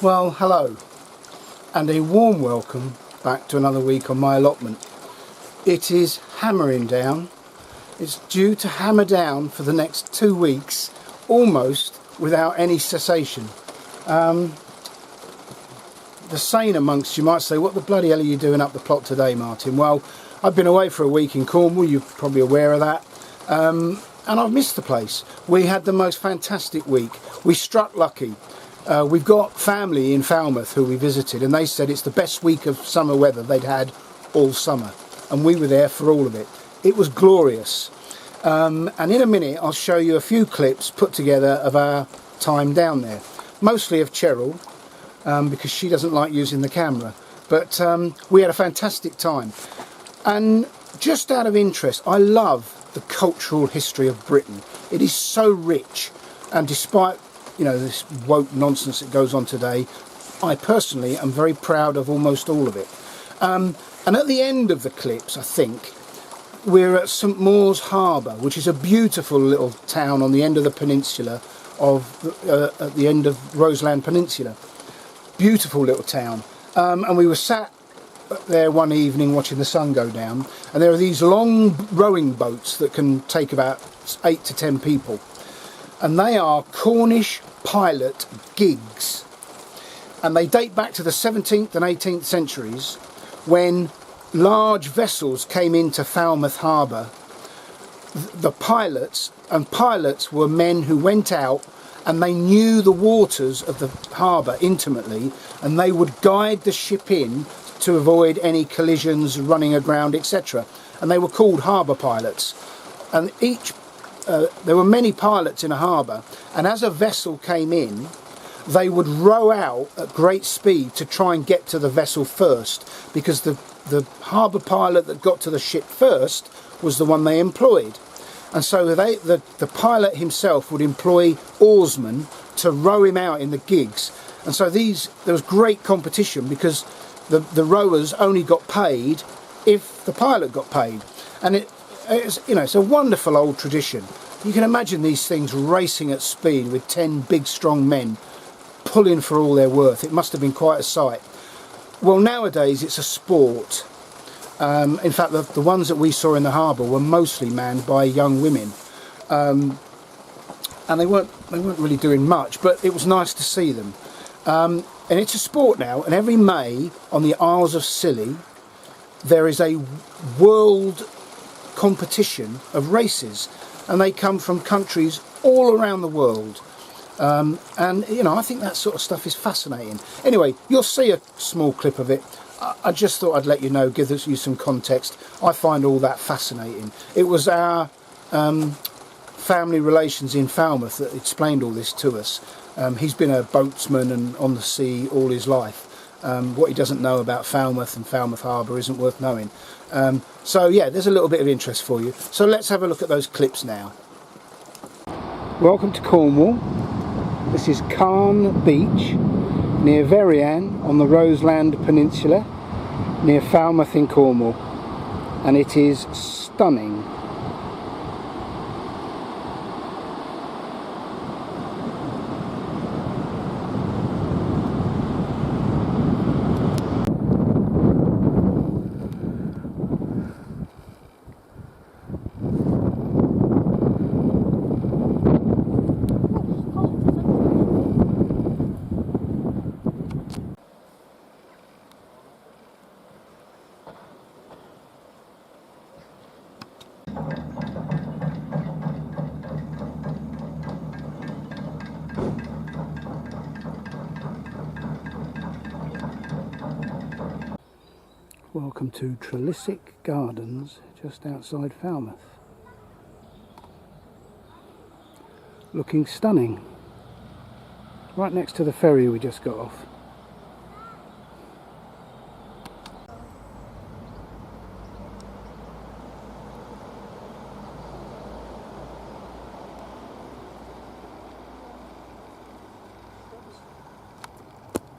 Well, hello, and a warm welcome back to another week on my allotment. It is hammering down. It's due to hammer down for the next 2 weeks, almost without any cessation. The sane amongst you might say, what the bloody hell are you doing up the plot today, Martin? Well, I've been away for a week in Cornwall, you're probably aware of that, and I've missed the place. We had the most fantastic week. We struck lucky. We've got family in Falmouth who we visited, and they said it's the best week of summer weather they'd had all summer, and we were there for all of it. It was glorious, and in a minute I'll show you a few clips put together of our time down there, mostly of Cheryl, because she doesn't like using the camera, but we had a fantastic time. And just out of interest, I love the cultural history of Britain. It is so rich, and despite this woke nonsense that goes on today, I personally am very proud of almost all of it. And at the end of the clips, I think, we're at St Maur's Harbour, which is a beautiful little town on the end of the peninsula, at the end of Roseland Peninsula. Beautiful little town. And we were sat there one evening watching the sun go down, and there are these long rowing boats that can take about 8 to 10 people. And they are Cornish pilot gigs, and they date back to the 17th and 18th centuries, when large vessels came into Falmouth Harbour. The pilots were men who went out and they knew the waters of the harbour intimately, and they would guide the ship in to avoid any collisions, running aground, etc. And they were called harbour pilots. And there were many pilots in a harbour, and as a vessel came in, they would row out at great speed to try and get to the vessel first, because the harbour pilot that got to the ship first was the one they employed. And so the pilot himself would employ oarsmen to row him out in the gigs. And so there was great competition, because the rowers only got paid if the pilot got paid. And it's a wonderful old tradition. You can imagine these things racing at speed with 10 big strong men pulling for all they're worth. It must have been quite a sight. Well, nowadays it's a sport. In fact, the ones that we saw in the harbour were mostly manned by young women, and they weren't really doing much, but it was nice to see them. And it's a sport now, and every May on the Isles of Scilly there is a world competition of races, and they come from countries all around the world. And I think that sort of stuff is fascinating. Anyway, you'll see a small clip of it. I just thought I'd let you know, give you some context. I find all that fascinating. It was our family relations in Falmouth that explained all this to us. He's been a boatsman and on the sea all his life. What he doesn't know about Falmouth and Falmouth Harbour isn't worth knowing. So yeah, there's a little bit of interest for you. So let's have a look at those clips now. Welcome to Cornwall. This is Carn Beach, near Veryan on the Roseland Peninsula, near Falmouth in Cornwall, and it is stunning. Welcome to Trelisic Gardens, just outside Falmouth. Looking stunning. Right next to the ferry we just got off.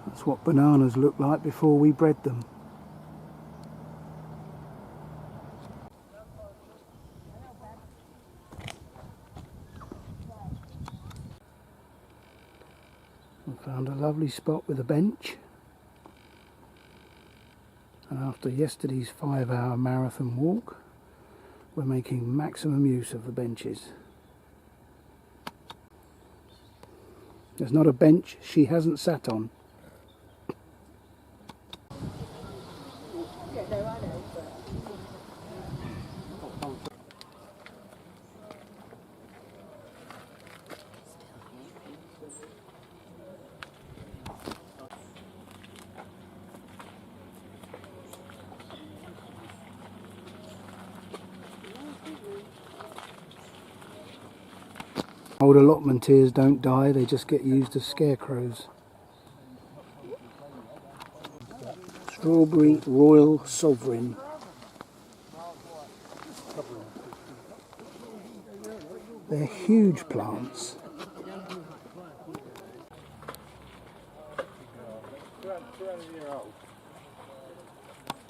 That's what bananas look like before we bred them. Found a lovely spot with a bench, and after yesterday's 5-hour marathon walk, we're making maximum use of the benches. There's not a bench she hasn't sat on. Old allotmenteers don't die, they just get used as scarecrows. Strawberry Royal Sovereign. They're huge plants.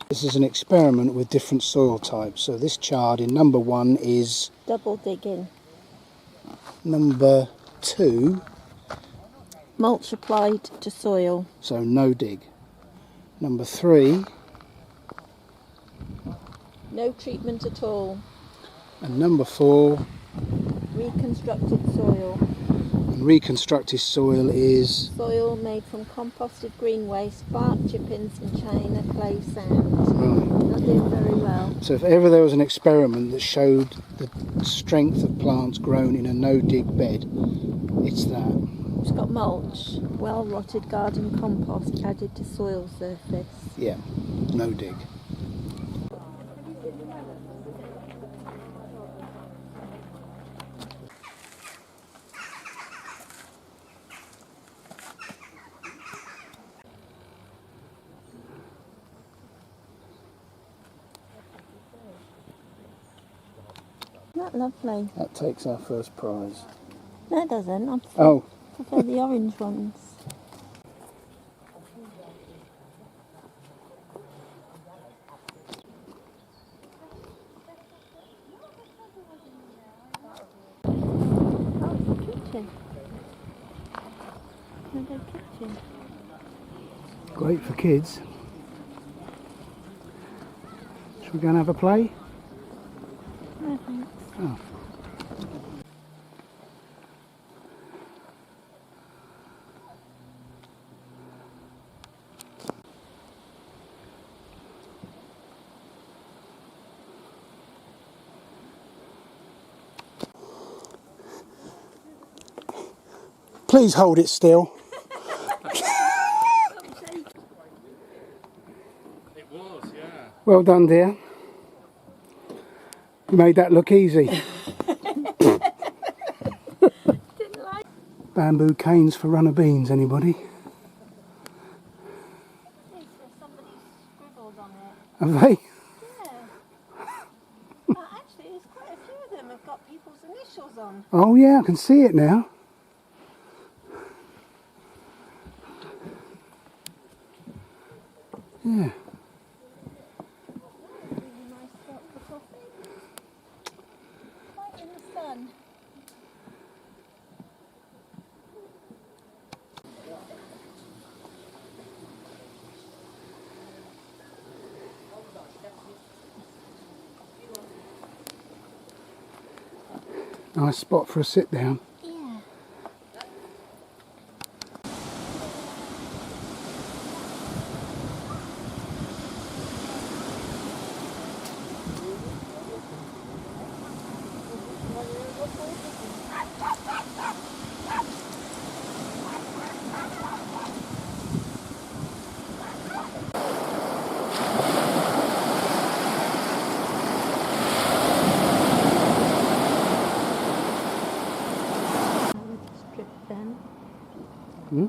This is an experiment with different soil types. So this chard in number 1 is double digging. Number 2, mulch applied to soil. So no dig. Number 3, no treatment at all. And number 4, reconstructed soil. And reconstructed soil is soil made from composted green waste, bark chippings and china clay sand. right. They're doing very well. So if ever there was an experiment that showed the strength of plants grown in a no-dig bed, it's that. It's got mulch, well-rotted garden compost added to soil surface. Yeah, no dig. Isn't that lovely? That takes our first prize. No, it doesn't. I prefer the orange ones. Oh, it's a kitchen. Another kitchen. Great for kids. Should we go and have a play? No, thanks. Oh. Please hold it still. It was, yeah. Well done, dear. You made that look easy. Bamboo canes for runner beans, anybody? Somebody's scribbled on it. Have they? Yeah. Actually, there's quite a few of them have got people's initials on. Oh yeah, I can see it now. Yeah. Really nice spot for coffee. Right in the sun. Nice spot for a sit down. Yeah. Hmm?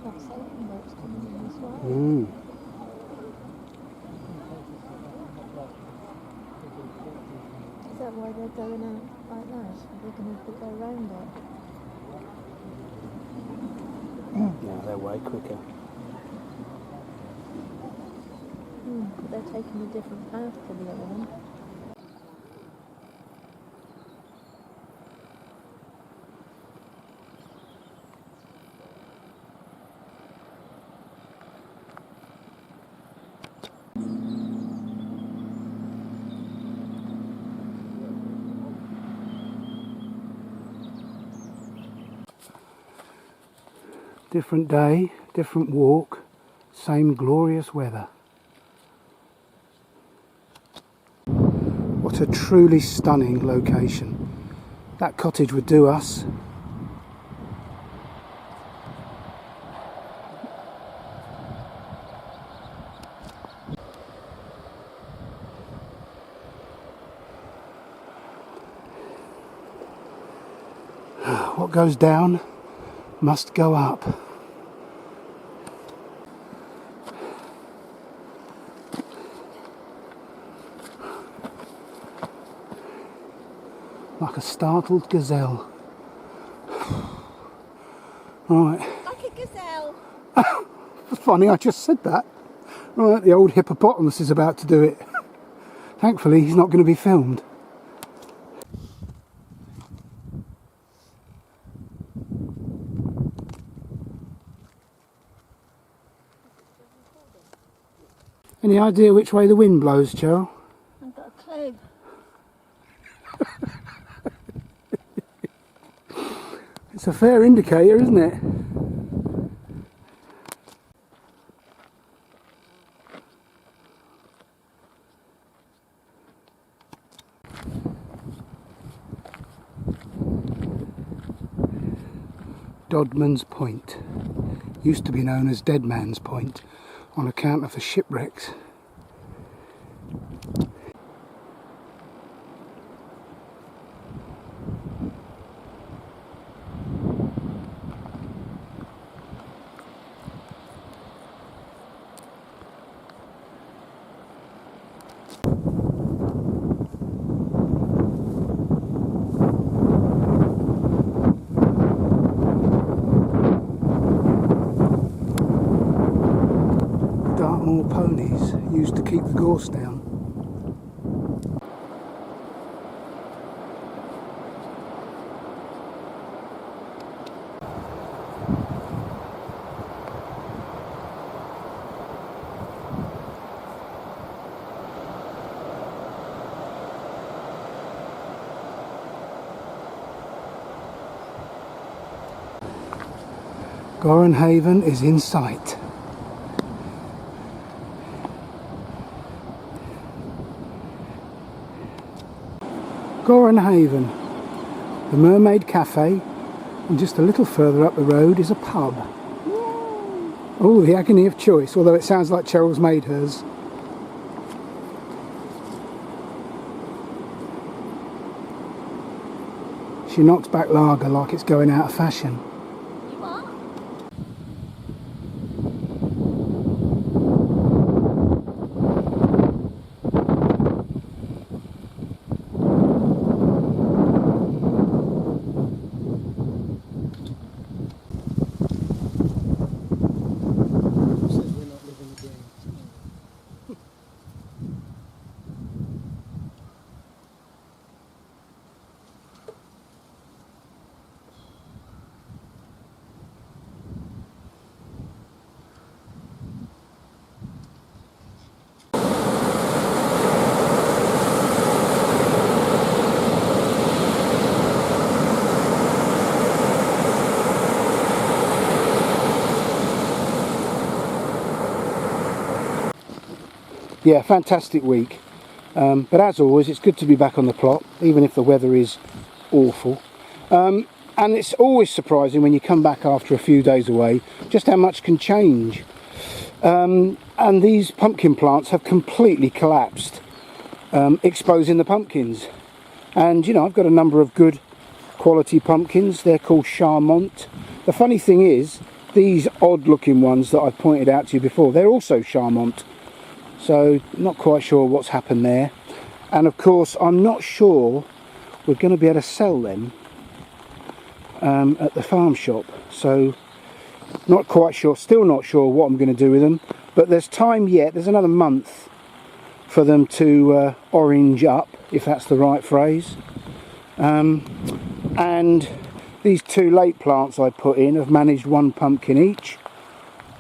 got sailing boats coming in as well. Mm. Is that why they're going out like that? They're going to go around it. Now they're way quicker. But they're taking a different path to the other one. Different day, different walk, same glorious weather. What a truly stunning location. That cottage would do us. What goes down must go up. Like a startled gazelle. Right. Like a gazelle. Funny, I just said that. Right, the old hippopotamus is about to do it. Thankfully, he's not going to be filmed. Any idea which way the wind blows, Cheryl? I've got a clue. It's a fair indicator, isn't it? Dodman's Point. Used to be known as Dead Man's Point on account of the shipwrecks. Dartmoor ponies used to keep the gorse down. Gorenhaven is in sight. Gorenhaven, the Mermaid Cafe, and just a little further up the road is a pub. Yay! Oh, the agony of choice, although it sounds like Cheryl's made hers. She knocks back lager like it's going out of fashion. You are? Yeah, fantastic week. But as always, it's good to be back on the plot, even if the weather is awful. And it's always surprising when you come back after a few days away, just how much can change. And these pumpkin plants have completely collapsed, exposing the pumpkins. And, you know, I've got a number of good quality pumpkins. They're called Charmant. The funny thing is, these odd looking ones that I've pointed out to you before, they're also Charmant. So not quite sure what's happened there. And of course I'm not sure we're going to be able to sell them at the farm shop. So not quite sure, still not sure what I'm going to do with them. But there's time yet, there's another month for them to orange up, if that's the right phrase. And these two late plants I put in have managed 1 pumpkin each.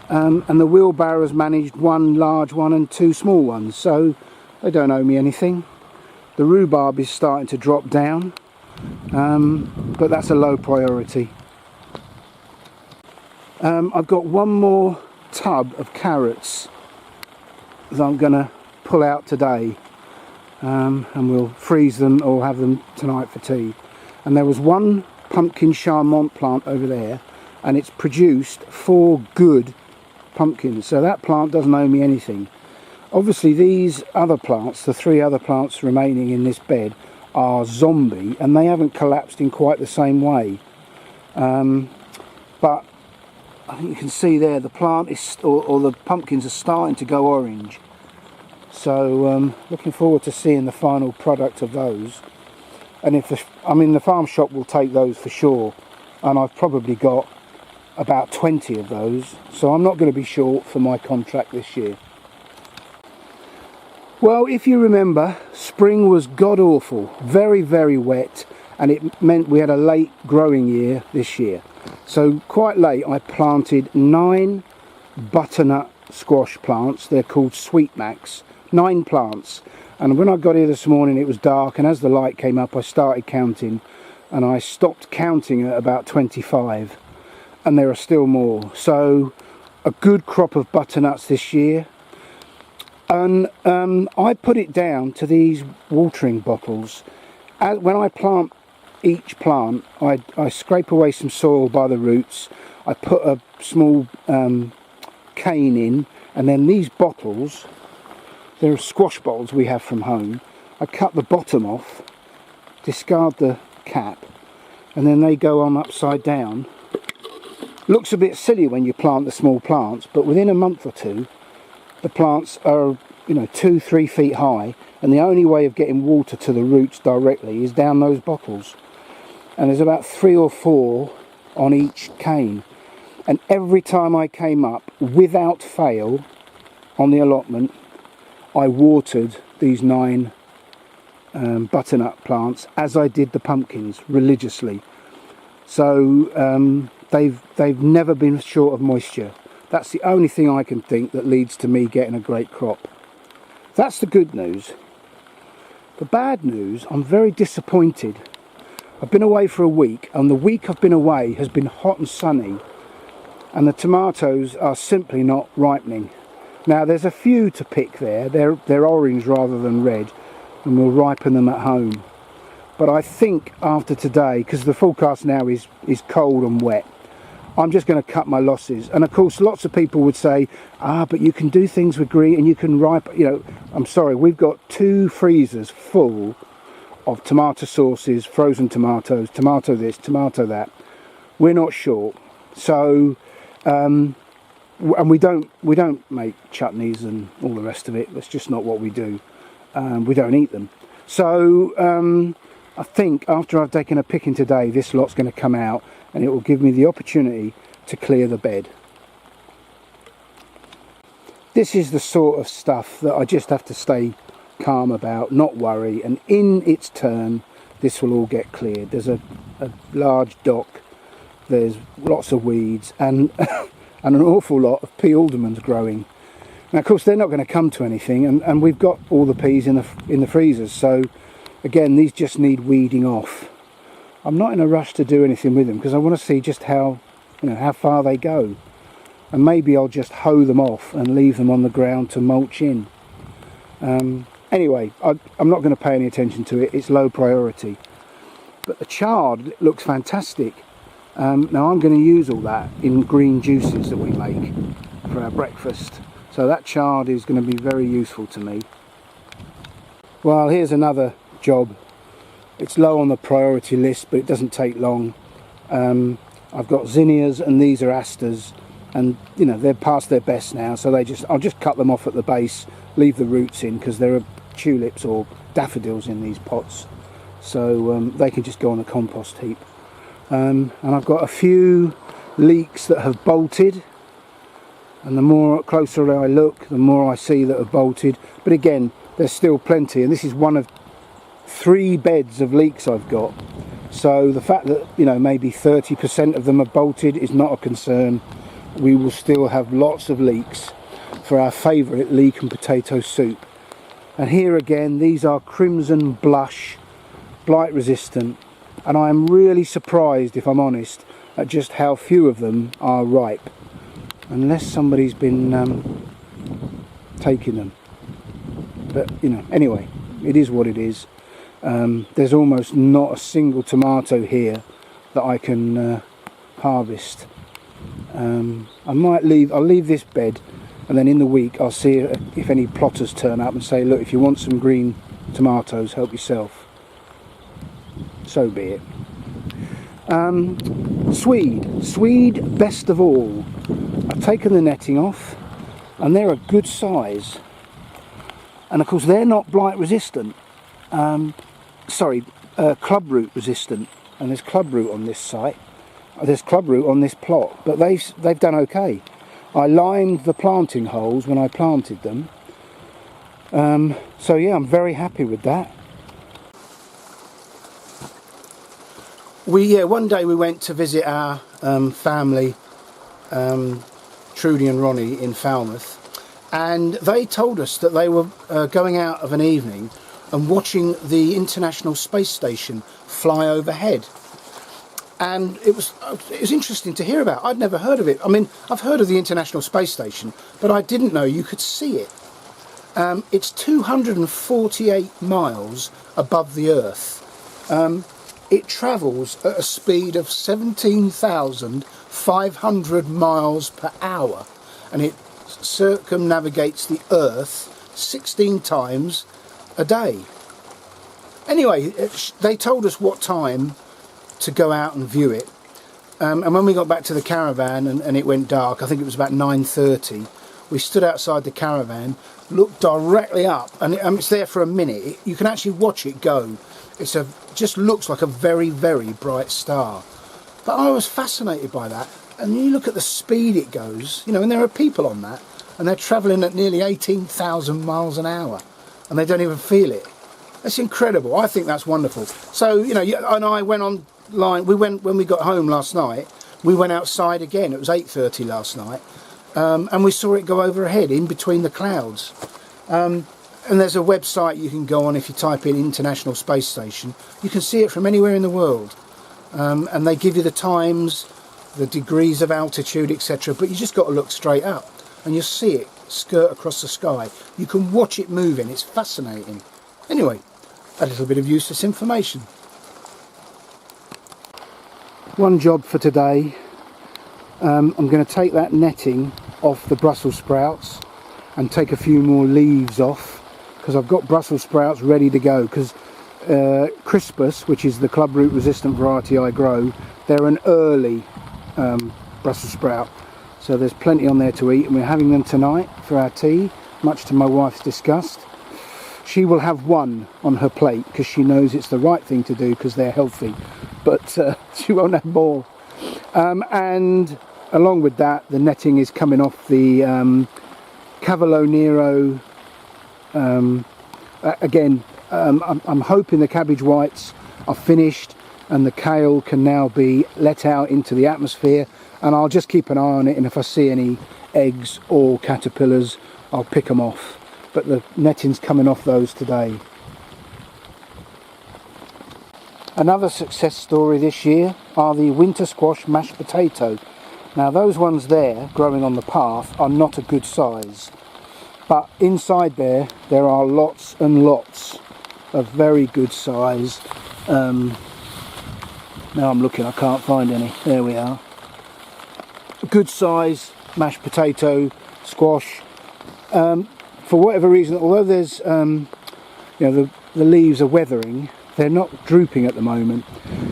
And the wheelbarrows managed 1 large one and 2 small ones, so they don't owe me anything. The rhubarb is starting to drop down, but that's a low priority. I've got one more tub of carrots that I'm going to pull out today, and we'll freeze them or have them tonight for tea. And there was 1 pumpkin Charmant plant over there, and it's produced 4 good pumpkins, so that plant doesn't owe me anything. Obviously these other plants, the 3 other plants remaining in this bed, are zombie, and they haven't collapsed in quite the same way. But I think you can see there the plant is, or the pumpkins are starting to go orange. So looking forward to seeing the final product of those. And if the farm shop will take those for sure, and I've probably got about 20 of those, so I'm not going to be short for my contract this year. Well, if you remember, spring was god awful, very, very wet, and it meant we had a late growing year this year. So quite late I planted 9 butternut squash plants. They're called Sweet Max, 9 plants. And when I got here this morning it was dark, and as the light came up I started counting, and I stopped counting at about 25, and there are still more. So a good crop of butternuts this year. And I put it down to these watering bottles. When I plant each plant, I scrape away some soil by the roots, I put a small cane in, and then these bottles, they're squash bottles we have from home, I cut the bottom off, discard the cap, and then they go on upside down. Looks a bit silly when you plant the small plants, but within a month or two the plants are, 2-3 feet high, and the only way of getting water to the roots directly is down those bottles. And there's about 3 or 4 on each cane, and every time I came up, without fail, on the allotment, I watered these 9 butternut plants as I did the pumpkins, religiously. So they've never been short of moisture. That's the only thing I can think that leads to me getting a great crop. That's the good news. The bad news, I'm very disappointed. I've been away for a week, and the week I've been away has been hot and sunny, and the tomatoes are simply not ripening. Now there's a few to pick there. They're orange rather than red, and we'll ripen them at home. But I think after today, because the forecast now is cold and wet, I'm just going to cut my losses. And of course lots of people would say, but you can do things with green and you can ripen, I'm sorry, we've got 2 freezers full of tomato sauces, frozen tomatoes, tomato this, tomato that. We're not short. So and we don't make chutneys and all the rest of it. That's just not what we do. We don't eat them. So I think after I've taken a picking today, this lot's going to come out, and it will give me the opportunity to clear the bed. This is the sort of stuff that I just have to stay calm about, not worry, and in its turn this will all get cleared. There's a large dock, there's lots of weeds, and and an awful lot of pea aldermans growing. Now of course they're not going to come to anything, and we've got all the peas in the freezers, so again these just need weeding off. I'm not in a rush to do anything with them because I want to see just how far they go, and maybe I'll just hoe them off and leave them on the ground to mulch in. Anyway, I'm not going to pay any attention to it. It's low priority. But the chard looks fantastic. Now I'm going to use all that in green juices that we make for our breakfast. So that chard is going to be very useful to me. Well, here's another job. It's low on the priority list, but it doesn't take long. I've got zinnias, and these are asters, and you know they're past their best now, so I'll just cut them off at the base, leave the roots in, because there are tulips or daffodils in these pots, so they can just go on a compost heap. And I've got a few leeks that have bolted, and the more closer I look, the more I see that have bolted, but again there's still plenty, and this is one of 3 beds of leeks I've got, so the fact that, you know, maybe 30% of them have bolted is not a concern. We will still have lots of leeks for our favourite leek and potato soup. And here again, these are crimson blush, blight resistant, and I am really surprised, if I'm honest, at just how few of them are ripe, unless somebody's been taking them. But you know, anyway, it is what it is. There's almost not a single tomato here that I can harvest. I'll leave this bed, and then in the week I'll see if any plotters turn up and say, look, if you want some green tomatoes, help yourself. So be it. Swede best of all. I've taken the netting off, and they're a good size, and of course they're not blight resistant. Clubroot resistant, and there's clubroot on this site. There's clubroot on this plot, but they've done okay. I lined the planting holes when I planted them, so yeah, I'm very happy with that. One day we went to visit our family, Trudy and Ronnie, in Falmouth, and they told us that they were going out of an evening and watching the International Space Station fly overhead. And it was interesting to hear about. I'd never heard of it. I mean, I've heard of the International Space Station, but I didn't know you could see it. It's 248 miles above the Earth. It travels at a speed of 17,500 miles per hour, and it circumnavigates the Earth 16 times a day. Anyway, they told us what time to go out and view it, and when we got back to the caravan and it went dark, I think it was about 9:30, we stood outside the caravan, looked directly up, and it's there for a minute. You can actually watch it go. Just looks like a very, very bright star. But I was fascinated by that, and you look at the speed it goes, you know, and there are people on that, and they're travelling at nearly 18,000 miles an hour, and they don't even feel it. That's incredible. I think that's wonderful. So, you know, and I went online. When we got home last night, we went outside again. It was 8:30 last night, and we saw it go overhead in between the clouds. And there's a website you can go on. If you type in International Space Station, you can see it from anywhere in the world, and they give you the times, the degrees of altitude, etc. But you just got to look straight up, and you'll see it skirt across the sky. You can watch it moving. It's fascinating. Anyway, a little bit of useless information. One job for today. I'm going to take that netting off the Brussels sprouts and take a few more leaves off, because I've got Brussels sprouts ready to go. Because Crispus, which is the clubroot resistant variety I grow, they're an early Brussels sprout, so there's plenty on there to eat, and we're having them tonight for our tea, much to my wife's disgust. She will have one on her plate because she knows it's the right thing to do because they're healthy, but she won't have more. And along with that, the netting is coming off the Cavolo Nero. Again, I'm hoping the cabbage whites are finished and the kale can now be let out into the atmosphere, and I'll just keep an eye on it, and if I see any eggs or caterpillars, I'll pick them off. But the netting's coming off those today. Another success story this year are the winter squash mashed potato. Now those ones there growing on the path are not a good size, but inside there are lots and lots of very good size. Now I'm looking, I can't find any. There we are. Good size mashed potato squash. For whatever reason, although there's you know, the leaves are weathering, they're not drooping at the moment,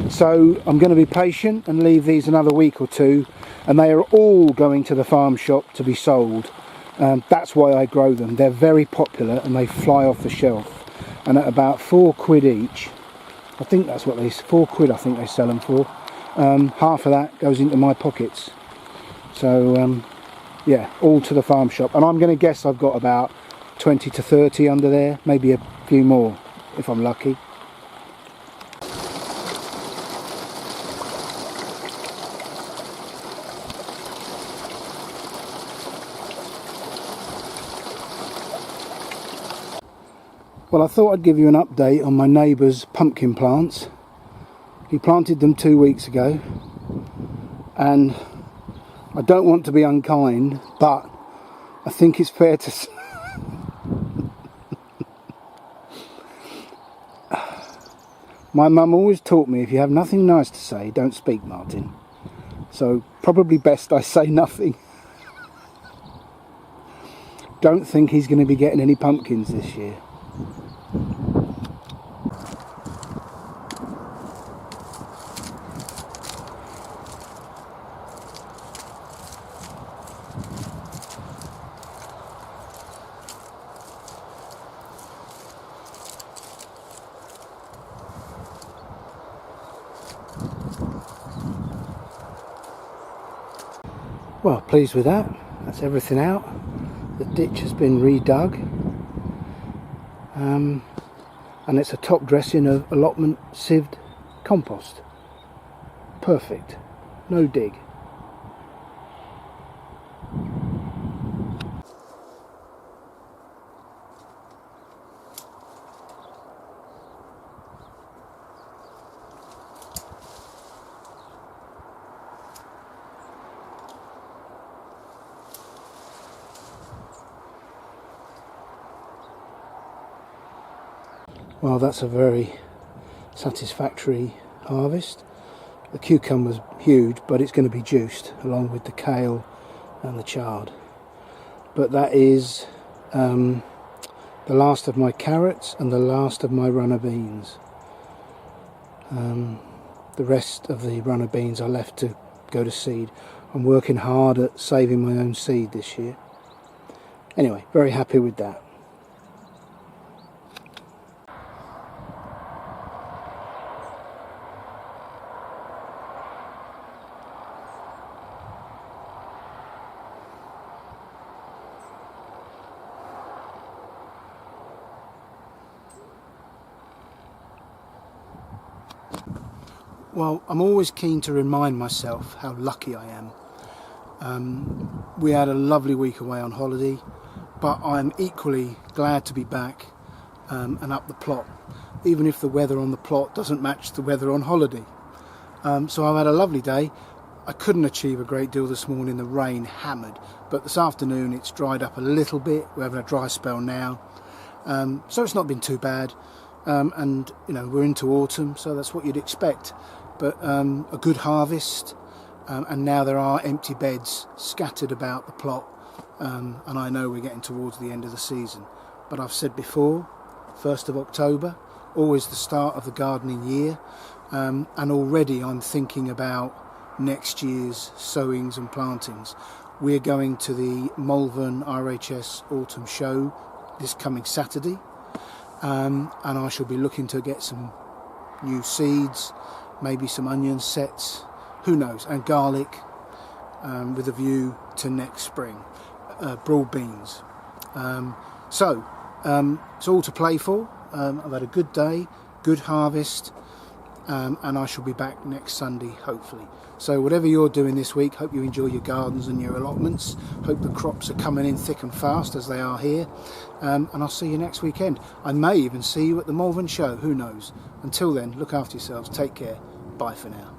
so I'm going to be patient and leave these another week or two, and they are all going to the farm shop to be sold. That's why I grow them. They're very popular and they fly off the shelf, and at about £4 each, I think that's what they, £4 I think they sell them for, half of that goes into my pockets. So yeah, all to the farm shop, and I'm going to guess I've got about 20 to 30 under there, maybe a few more if I'm lucky. Well, I thought I'd give you an update on my neighbour's pumpkin plants. He planted them 2 weeks ago, and I don't want to be unkind, but I think it's fair to say my mum always taught me, if you have nothing nice to say, don't speak, Martin. So probably best I say nothing. Don't think he's going to be getting any pumpkins this year. Well, pleased with that. That's everything out. The ditch has been redug, and it's a top dressing of allotment sieved compost. Perfect. No dig. Well, that's a very satisfactory harvest. The cucumber's huge, but it's going to be juiced along with the kale and the chard. But that is the last of my carrots and the last of my runner beans. The rest of the runner beans are left to go to seed. I'm working hard at saving my own seed this year. Anyway, very happy with that. Well, I'm always keen to remind myself how lucky I am. We had a lovely week away on holiday, but I'm equally glad to be back and up the plot, even if the weather on the plot doesn't match the weather on holiday. So I've had a lovely day. I couldn't achieve a great deal this morning, the rain hammered, but this afternoon it's dried up a little bit. We're having a dry spell now, so it's not been too bad. And you know, we're into autumn, so that's what you'd expect. But a good harvest, and now there are empty beds scattered about the plot, and I know we're getting towards the end of the season. But I've said before, 1st of October, always the start of the gardening year, and already I'm thinking about next year's sowings and plantings. We're going to the Malvern RHS Autumn Show this coming Saturday, and I shall be looking to get some new seeds, maybe some onion sets, who knows, and garlic, with a view to next spring, broad beans. So it's all to play for. I've had a good day, good harvest, and I shall be back next Sunday, hopefully. So whatever you're doing this week, hope you enjoy your gardens and your allotments. Hope the crops are coming in thick and fast as they are here. And I'll see you next weekend. I may even see you at the Malvern Show, who knows. Until then, look after yourselves, take care, bye for now.